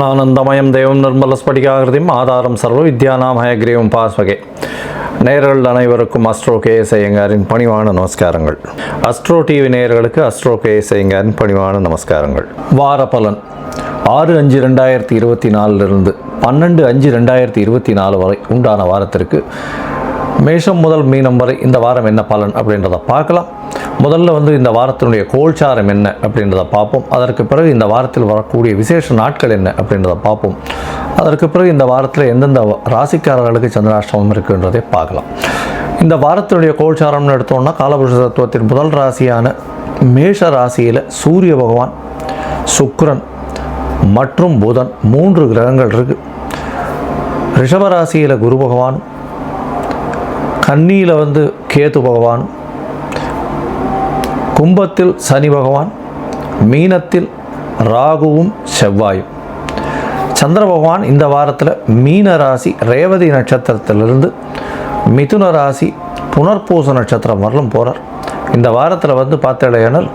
ஞானானந்தமயம் தேவம் நிர்மலஸ்படிகாகிருதியும் ஆதாரம் சர்வ வித்யானாம் ஹயக்ரீவம் பாஸ்வகே. நேயர்கள் அனைவருக்கும் அஸ்ட்ரோ கேஎஸ் ஐயங்காரின் பணிவான நமஸ்காரங்கள். அஸ்ட்ரோ டிவி நேயர்களுக்கு அஸ்ட்ரோ கேஎஸ் ஐயங்காரின் பணிவான நமஸ்காரங்கள். வார பலன் 6/5/2024 12/5/2024 வரை உண்டான வாரத்திற்கு மேஷம் முதல் மீனம் வரை இந்த வாரம் என்ன பலன் அப்படின்றத பார்க்கலாம். முதல்ல இந்த வாரத்தினுடைய கோல்சாரம் என்ன அப்படின்றத பார்ப்போம். அதற்கு பிறகு இந்த வாரத்தில் வரக்கூடிய விசேஷ நாட்கள் என்ன அப்படின்றத பார்ப்போம். அதற்கு பிறகு இந்த வாரத்தில் எந்தெந்த ராசிக்காரர்களுக்கு சந்திராஷ்டமம் இருக்குன்றதை பார்க்கலாம். இந்த வாரத்தினுடைய கோல்சாரம்னு எடுத்தோம்னா காலபுருஷ தத்துவத்தின் முதல் ராசியான மேஷ ராசியில் சூரிய பகவான், சுக்கிரன் மற்றும் புதன் 3 கிரகங்கள் இருக்குது. ரிஷபராசியில் குரு பகவான், கன்னியில் கேது பகவான், கும்பத்தில் சனி பகவான், மீனத்தில் ராகுவும் செவ்வாயும். சந்திர பகவான் இந்த வாரத்தில் மீன ராசி ரேவதி நட்சத்திரத்திலிருந்து மிதுன ராசி புனர்பூச நட்சத்திரம் வரலும் போகிறார். இந்த வாரத்தில் பார்த்தேனால்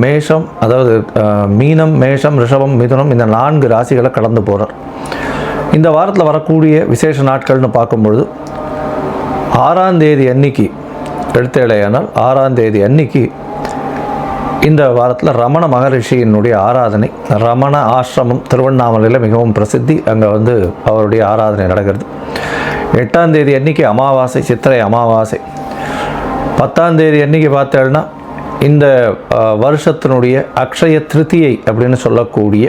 மேஷம், அதாவது மீனம், மேஷம், ரிஷபம், மிதுனம் இந்த 4 ராசிகளை கடந்து போகிறார். இந்த வாரத்தில் வரக்கூடிய விசேஷ நாட்கள்னு பார்க்கும்பொழுது 6ஆம் தேதி அன்னைக்கு எடுத்தேடையானால் 6ஆம் தேதி அன்னைக்கு இந்த வாரத்தில் ரமண மகரிஷியினுடைய ஆராதனை, ரமண ஆசிரமம் திருவண்ணாமலையில் மிகவும் பிரசித்தி. அங்கே அவருடைய ஆராதனை நடக்கிறது. 8ஆம் தேதி அன்னைக்கு அமாவாசை, சித்திரை அமாவாசை. 10ஆம் தேதி அன்னைக்கு பார்த்தேன்னா இந்த வருஷத்தினுடைய அக்ஷய திருத்தியை அப்படின்னு சொல்லக்கூடிய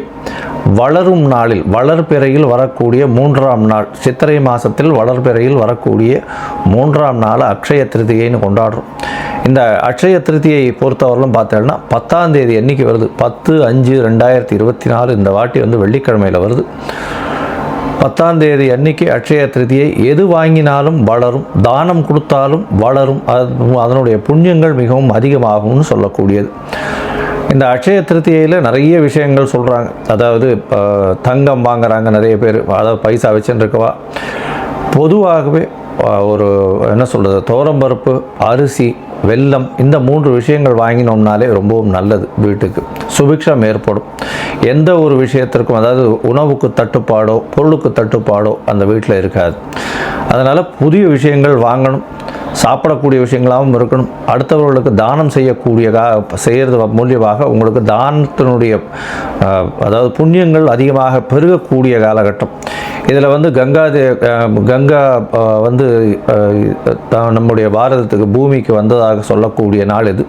வளரும் நாளில், வளர்பிறையில் வரக்கூடிய 3ஆம் நாள், சித்திரை மாதத்தில் வளர்பிறையில் வரக்கூடிய 3ஆம் நாள் அக்ஷய திருத்தியைன்னு கொண்டாடுறோம். இந்த அக்ஷய திருத்தியை பொறுத்தவரையிலும் பார்த்தோம்னா 10ஆம் தேதி அன்னைக்கு வருது. 10/5/2024 இந்த வாட்டி வெள்ளிக்கிழமையில் வருது. 10ஆம் தேதி அன்னைக்கு அக்ஷய திருத்தியை. எது வாங்கினாலும் வளரும், தானம் கொடுத்தாலும் வளரும், அதனுடைய புண்ணியங்கள் மிகவும் அதிகமாகும்னு சொல்லக்கூடியது. இந்த அக்ஷய திருத்தியில் நிறைய விஷயங்கள் சொல்கிறாங்க. அதாவது தங்கம் வாங்குறாங்க நிறைய பேர், அதாவது பைசா வச்சுன்னு இருக்கவா. பொதுவாகவே ஒரு என்ன சொல்கிறது, துவரம்பருப்பு, அரிசி, வெல்லம் இந்த 3 விஷயங்கள் வாங்கினோம்னாலே ரொம்பவும் நல்லது. வீட்டுக்கு சுபிக்ஷம் ஏற்படும். எந்த ஒரு விஷயத்திற்கும், அதாவது உணவுக்கு தட்டுப்பாடோ பொருளுக்கு தட்டுப்பாடோ அந்த வீட்டில் இருக்காது. அதனால் புதிய விஷயங்கள் வாங்கணும், சாப்பிடக்கூடிய விஷயங்களாகவும் இருக்கணும். அடுத்தவர்களுக்கு தானம் செய்கிறது மூலியமாக உங்களுக்கு தானத்தினுடைய அதாவது புண்ணியங்கள் அதிகமாக பெருகக்கூடிய காலகட்டம். இதில் கங்கா நம்முடைய பாரதத்துக்கு பூமிக்கு வந்ததாக சொல்லக்கூடிய நாள் இது.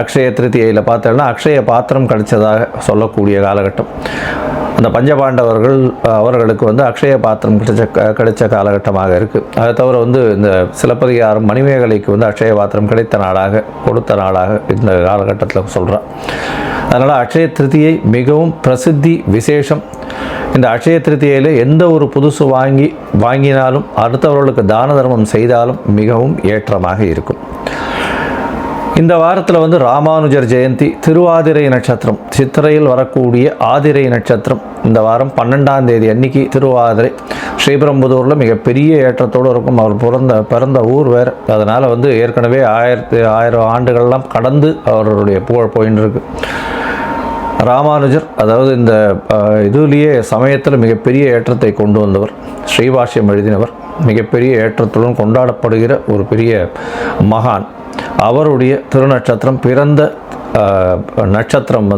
அக்ஷய திருத்தியில் பார்த்தோம்னா அக்ஷய பாத்திரம் கிடைச்சதாக சொல்லக்கூடிய காலகட்டம். அந்த பஞ்சபாண்டவர்கள் அவர்களுக்கு அக்ஷய பாத்திரம் கிடைச்ச காலகட்டமாக இருக்குது. அதை தவிர இந்த சிலப்பதிகாரம் மணிமேகலைக்கு அக்ஷய பாத்திரம் கிடைத்த நாளாக, கொடுத்த நாளாக இந்த காலகட்டத்தில் சொல்கிறான். அதனால் அக்ஷய திருத்தியை மிகவும் பிரசித்தி விசேஷம். இந்த அக்ஷய திருத்தியில் எந்த ஒரு புதுசு வாங்கினாலும் அடுத்தவர்களுக்கு தான தர்மம் செய்தாலும் மிகவும் ஏற்றமாக இருக்கும். இந்த வாரத்தில் ராமானுஜர் ஜெயந்தி, திருவாதிரை நட்சத்திரம், சித்திரையில் வரக்கூடிய ஆதிரை நட்சத்திரம். இந்த வாரம் 12ஆம் தேதி அன்னைக்கு திருவாதிரை. ஸ்ரீபெரும்புதூரில் மிகப்பெரிய ஏற்றத்தோடு இருக்கும். அவர் பிறந்த ஊர் வேறு. அதனால் ஏற்கனவே 1000 ஆண்டுகள்லாம் கடந்து அவருடைய புகழ் போயின்னு இருக்கு. ராமானுஜர் அதாவது இந்த இதுலேயே சமயத்தில் மிகப்பெரிய ஏற்றத்தை கொண்டு வந்தவர், ஸ்ரீபாஷ்யம் எழுதினவர், மிகப்பெரிய ஏற்றத்துடன் கொண்டாடப்படுகிற ஒரு பெரிய மகான். அவருடைய திருநட்சத்திரம், பிறந்த நட்சத்திரம்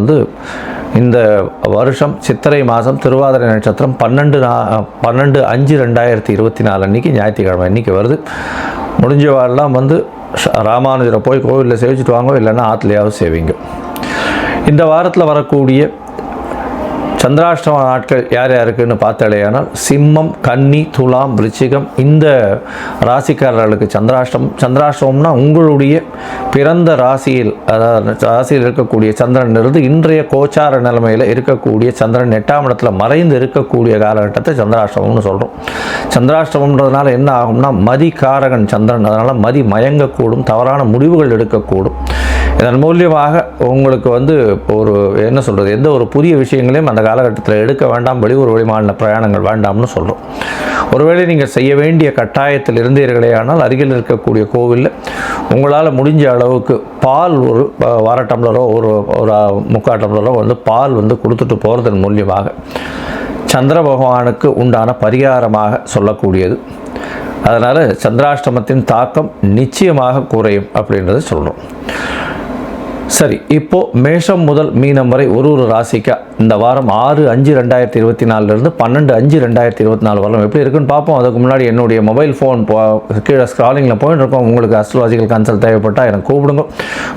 இந்த வருஷம் சித்திரை மாதம் திருவாதிரை நட்சத்திரம் 12/5/2024 அன்றைக்கி ஞாயிற்றுக்கிழமை அன்றைக்கி வருது. முடிஞ்சவாரெல்லாம் ராமானுஜரை போய் கோவிலில் சேவிச்சுட்டு வாங்க, இல்லைன்னா ஆற்றுலையாவது சேவிங்க. இந்த வாரத்தில் வரக்கூடிய சந்திராஷ்டம நாட்கள் யார் யாருக்குன்னு பார்த்தாலேயானால் சிம்மம், கன்னி, துலாம், விருச்சிகம் இந்த ராசிக்காரர்களுக்கு சந்திராஷ்டமம்னா உங்களுடைய பிறந்த ராசியில், அதாவது ராசியில் இருக்கக்கூடிய சந்திரனிலிருந்து இன்றைய கோச்சார நிலைமையில் இருக்கக்கூடிய சந்திரன் 8ஆம் இடத்துல மறைந்து இருக்கக்கூடிய காலகட்டத்தை சந்திராஷ்டமம்னு சொல்கிறோம். சந்திராஷ்டமம்ன்றதுனால என்ன ஆகும்னா மதிகாரகன் சந்திரன், அதனால் மதி மயங்கக்கூடும், தவறான முடிவுகள் எடுக்கக்கூடும். இதன் மூலியமாக உங்களுக்கு ஒரு என்ன சொல்கிறது, எந்த ஒரு புதிய விஷயங்களையும் அந்த காலகட்டத்தில் எடுக்க வேண்டாம். வெளியூர் வெளிமாநில பிரயாணங்கள் வேண்டாம்னு சொல்கிறோம். ஒருவேளை நீங்கள் செய்ய வேண்டிய கட்டாயத்தில் இருந்தீர்களே ஆனால் அருகில் இருக்கக்கூடிய கோவிலில் உங்களால் முடிஞ்ச அளவுக்கு பால் ஒரு 1/2 டம்ளரோ ஒரு 3/4 டம்ளரோ பால் கொடுத்துட்டு போகிறதன் மூலியமாக சந்திர பகவானுக்கு உண்டான பரிகாரமாக சொல்லக்கூடியது. அதனால் சந்திராஷ்டமத்தின் தாக்கம் நிச்சயமாக குறையும் அப்படின்றத சொல்கிறோம். சரி, இப்போது மேஷம் முதல் மீனம் வரை ஒரு ராசிக்கா இந்த வாரம் 6/5/2024 12/5/2024 வரலாம் எப்படி இருக்குன்னு பார்ப்போம். அதுக்கு முன்னாடி என்னுடைய மொபைல் ஃபோன் கீழே ஸ்க்ராலிங்கில் போயிட்டு இருக்கோம். உங்களுக்கு அஸ்ட்ராலஜிக்கல் கன்சல்ட் தேவைப்பட்டால் எனக்கு கூப்பிடுங்க.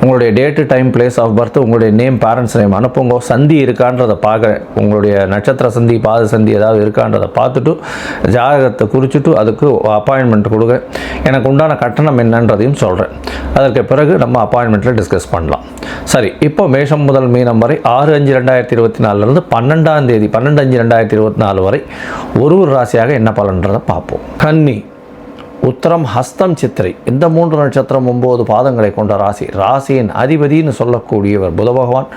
உங்களுடைய date, time, place of birth, உங்களுடைய நேம், பேரண்ட்ஸ் நேம் அனுப்புங்க. சந்தி இருக்கான்றதை பார்க்குறேன். உங்களுடைய நட்சத்திர சந்தி, பாத சந்தி ஏதாவது இருக்கான்றதை பார்த்துட்டு ஜாதகத்தை குறிச்சிட்டு அதுக்கு அப்பாயின்மெண்ட் கொடுக்குறேன். எனக்கு உண்டான கட்டணம் என்னன்றதையும் சொல்கிறேன். அதற்கு பிறகு நம்ம அப்பாயின்மெண்ட்டில் டிஸ்கஸ் பண்ணலாம். சரி, இப்போ மேஷம் முதல் மீனம் வரை 6/5/2024 12/5/2024 வரை ஒரு ராசியாக என்ன பலன்றதை பார்ப்போம். கன்னி, உத்திரம், ஹஸ்தம், சித்திரை இந்த 3 நட்சத்திரம் 9 பாதங்களை கொண்ட ராசி. ராசியின் அதிபதினு சொல்லக்கூடியவர் புத பகவான்.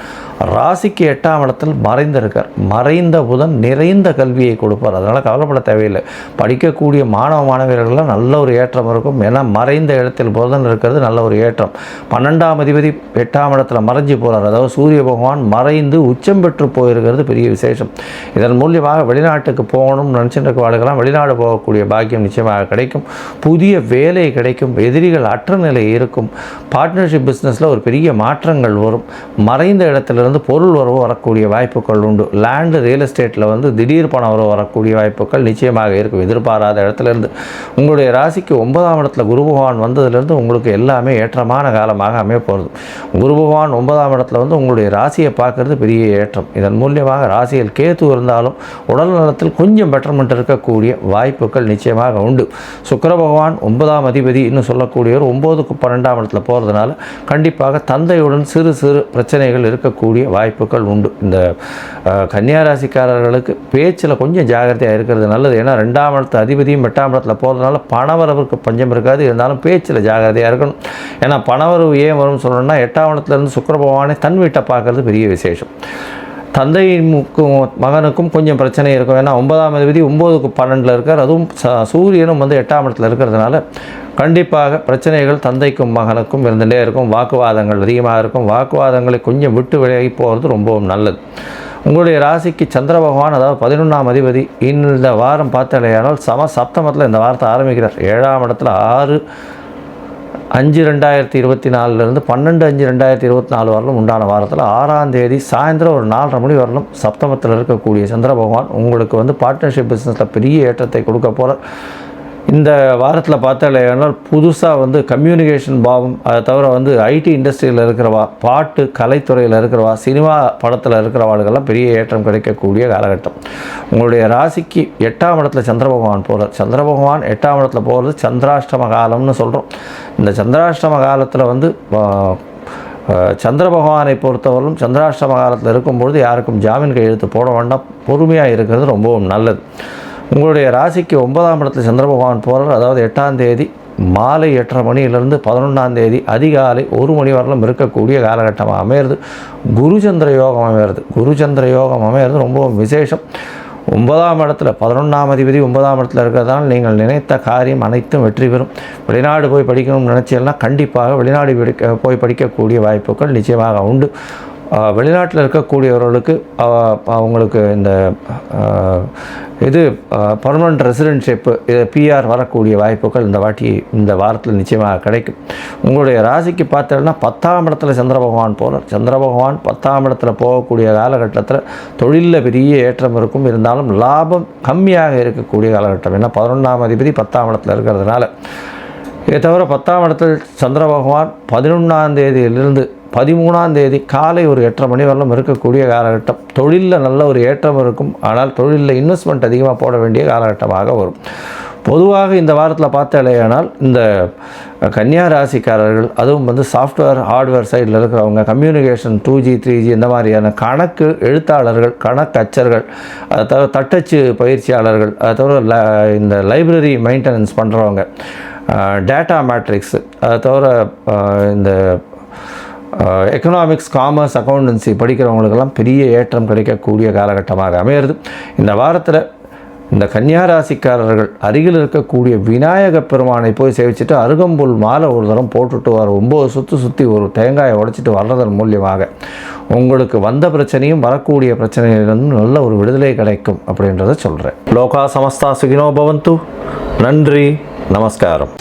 ராசிக்கு 8ஆம் இடத்தில் மறைந்திருக்கார். மறைந்த புதன் நிறைந்த கல்வியை கொடுப்பார். அதனால் கவலைப்பட தேவையில்லை. படிக்கக்கூடிய மாணவர்கள்லாம் நல்ல ஒரு ஏற்றம் இருக்கும். ஏன்னா மறைந்த இடத்தில் புதன் இருக்கிறது நல்ல ஒரு ஏற்றம். 12ஆம் அதிபதி 8ஆம் இடத்துல மறைஞ்சு போகிறார். அதாவது சூரிய பகவான் மறைந்து உச்சம் பெற்று போயிருக்கிறது பெரிய விசேஷம். இதன் மூலியமாக வெளிநாட்டுக்கு போகணும்னு நினச்சிட்டு இருக்கவாளுக்கெல்லாம் வெளிநாடு போகக்கூடிய பாக்கியம் நிச்சயமாக கிடைக்கும். புதிய வேலை கிடைக்கும். எதிரிகள் அற்ற நிலை இருக்கும். பார்ட்னர்ஷிப் பிஸ்னஸில் ஒரு பெரிய மாற்றங்கள் வரும். மறைந்த இடத்துலேருந்து பொருள் வரவு வரக்கூடிய வாய்ப்புகள் உண்டு. லேண்டு, ரியல் எஸ்டேட்டில் திடீர் பணம் வரவு வரக்கூடிய வாய்ப்புகள் நிச்சயமாக இருக்கும். எதிர்பாராத இடத்துலேருந்து உங்களுடைய ராசிக்கு 9ஆம் இடத்துல குரு பகவான் வந்ததுலேருந்து உங்களுக்கு எல்லாமே ஏற்றமான காலமாக அமைய போகிறது. குரு பகவான் 9ஆம் இடத்துல உங்களுடைய ராசியை பார்க்கறது பெரிய ஏற்றம். இதன் மூலியமாக ராசியில் கேது இருந்தாலும் உடல் நலத்தில் கொஞ்சம் பெட்டர்மெண்ட் இருக்கக்கூடிய வாய்ப்புகள் நிச்சயமாக உண்டு. சுக்கிர பகவான் 9ஆம் அதிபதி இன்னும் சொல்லக்கூடியவர் 9க்கு 12ஆம் இடத்துல போகிறதுனால கண்டிப்பாக தந்தையுடன் சிறு சிறு பிரச்சனைகள் இருக்கக்கூடிய வாய்ப்புகள் உண்டு. இந்த கன்னியாராசிக்காரர்களுக்கு பேச்சில் கொஞ்சம் ஜாகிரதையாக இருக்கிறது நல்லது. ஏன்னா 2ஆம் இடத்து அதிபதியும் 8ஆம் இடத்துல போகிறதுனால பணவரவுக்கு பஞ்சம் இருக்காது. இருந்தாலும் பேச்சில் ஜாகிரதையாக இருக்கணும். ஏன்னா பணவரவு ஏன் வரும்னு சொல்லணும்னா 8ஆம் இடத்துலேருந்து சுக்கிர பகவானே தன் வீட்டை பார்க்கறது பெரிய விசேஷம். தந்தைக்கும் மகனுக்கும் கொஞ்சம் பிரச்சனை இருக்கும். ஏன்னா 9ஆம் அதிபதி 9க்கு 12 இருக்கார். அதுவும் சூரியனும் 8ஆம் இடத்துல இருக்கிறதுனால கண்டிப்பாக பிரச்சனைகள் தந்தைக்கும் மகனுக்கும் இருந்துகிட்டே இருக்கும். வாக்குவாதங்கள் அதிகமாக இருக்கும். வாக்குவாதங்களை கொஞ்சம் விட்டு விலகி போகிறது ரொம்பவும் நல்லது. உங்களுடைய ராசிக்கு சந்திர பகவான் அதாவது 11ஆம் அதிபதி இந்த வாரம் பார்த்தாலேயானால் சப்தமத்தில் இந்த வாரத்தை ஆரம்பிக்கிறார். 7ஆம் இடத்துல 6/5/2024 12/5/2024 வரலும் உண்டான வாரத்தில் 6ஆம் தேதி சாயந்தரம் ஒரு 4:30 மணி வரலும் சப்தமத்தில் இருக்கக்கூடிய சந்திர பகவான் உங்களுக்கு பார்ட்னர்ஷிப் பிஸ்னஸில் பெரிய ஏற்றத்தை கொடுக்க போகிறார். இந்த வாரத்தில் பார்த்தாலேயானால் புதுசாக கம்யூனிகேஷன் பாவம், அதை தவிர ஐடி இண்டஸ்ட்ரியில் இருக்கிறவா, பாட்டு கலைத்துறையில் இருக்கிறவா, சினிமா படத்தில் இருக்கிறவாளுக்கெல்லாம் பெரிய ஏற்றம் கிடைக்கக்கூடிய காலகட்டம். உங்களுடைய ராசிக்கு 8ஆம் இடத்துல சந்திர பகவான் போகிறார். சந்திர பகவான் 8ஆம் இடத்துல போகிறது சந்திராஷ்டம காலம்னு சொல்கிறோம். இந்த சந்திராஷ்டம காலத்தில் சந்திர பகவானை பொறுத்தவரையும் சந்திராஷ்டம காலத்தில் இருக்கும்பொழுது யாருக்கும் ஜாமீன் கையெழுத்து போட வேண்டாம். பொறுமையாக இருக்கிறது ரொம்பவும் நல்லது. உங்களுடைய ராசிக்கு 9ஆம் இடத்துல சந்திர பகவான் போகிறார். அதாவது 8ஆம் தேதி மாலை 8:30 மணியிலிருந்து 11ஆம் தேதி அதிகாலை 1 மணி வரலும் இருக்கக்கூடிய காலகட்டமாக அமையிறது. குருச்சந்திர யோகம் அமையிறது. குருச்சந்திர யோகம் அமையிறது ரொம்பவும் விசேஷம். 9ஆம் இடத்துல 11ஆம் அதிபதி 9ஆம் இடத்துல இருக்கிறதால் நீங்கள் நினைத்த காரியம் அனைத்தும் வெற்றி பெறும். வெளிநாடு போய் படிக்கணும்னு நினச்சேன்னா கண்டிப்பாக வெளிநாடு போய் படிக்கக்கூடிய வாய்ப்புகள் நிச்சயமாக உண்டு. வெளிநாட்டில் இருக்கக்கூடியவர்களுக்கு அவங்களுக்கு இது பர்மனண்ட் ரெசிடென்ட்ஷிப்பு, பிஆர் வரக்கூடிய வாய்ப்புகள் இந்த வாரத்தில் நிச்சயமாக கிடைக்கும். உங்களுடைய ராசிக்கு பார்த்தோன்னா 10ஆம் இடத்துல சந்திர பகவான் போகிறார். சந்திர பகவான் 10ஆம் இடத்துல போகக்கூடிய காலகட்டத்தில் தொழிலில் பெரிய ஏற்றம் இருக்கும். இருந்தாலும் லாபம் கம்மியாக இருக்கக்கூடிய காலகட்டம். ஏன்னா 11ஆம் அதிபதி 10ஆம் இடத்துல இருக்கிறதுனால. இதை தவிர 10ஆம் இடத்தில் சந்திர பகவான் 11ஆம் தேதியிலிருந்து 13ஆம் தேதி காலை ஒரு 8:30 மணி வரலும் இருக்கக்கூடிய காலகட்டம். தொழிலில் நல்ல ஒரு ஏற்றம் இருக்கும். ஆனால் தொழிலில் இன்வெஸ்ட்மெண்ட் அதிகமாக போட வேண்டிய காலகட்டமாக வரும். பொதுவாக இந்த வாரத்தில் பார்த்தாலேயானால் இந்த கன்னியா ராசிக்காரர்கள் அதுவும் சாஃப்ட்வேர் ஹார்ட்வேர் சைடில் இருக்கிறவங்க, கம்யூனிகேஷன் 2G 3G இந்த மாதிரியான கணக்கு எழுத்தாளர்கள், கணக்கு அச்சர்கள், அதை தவிர தட்டச்சு பயிற்சியாளர்கள், அதை தவிர இந்த லைப்ரரி மெயின்டெனன்ஸ் பண்ணுறவங்க, டேட்டா மேட்ரிக்ஸு, அதை தவிர இந்த எக்கனாமிக்ஸ், காமர்ஸ், அக்கௌண்டன்சி படிக்கிறவங்களுக்கெல்லாம் பெரிய ஏற்றம் கிடைக்கக்கூடிய காலகட்டமாக அமையிறது. இந்த வாரத்தில் இந்த கன்னியா ராசிக்காரர்கள் அருகில் இருக்கக்கூடிய விநாயக பெருமானை போய் சேவிச்சுட்டு அருகம்புல் மாலை ஒரு தரம் போட்டுட்டு வர 9 சுற்றி ஒரு தேங்காயை உடைச்சிட்டு வர்றதன் மூலியமாக உங்களுக்கு வந்த பிரச்சனையும் வரக்கூடிய பிரச்சனையிலிருந்து நல்ல ஒரு விடுதலை கிடைக்கும் அப்படின்றத சொல்கிறேன். லோகா சமஸ்தா சுகினோ பவந்து. நன்றி, நமஸ்காரம்.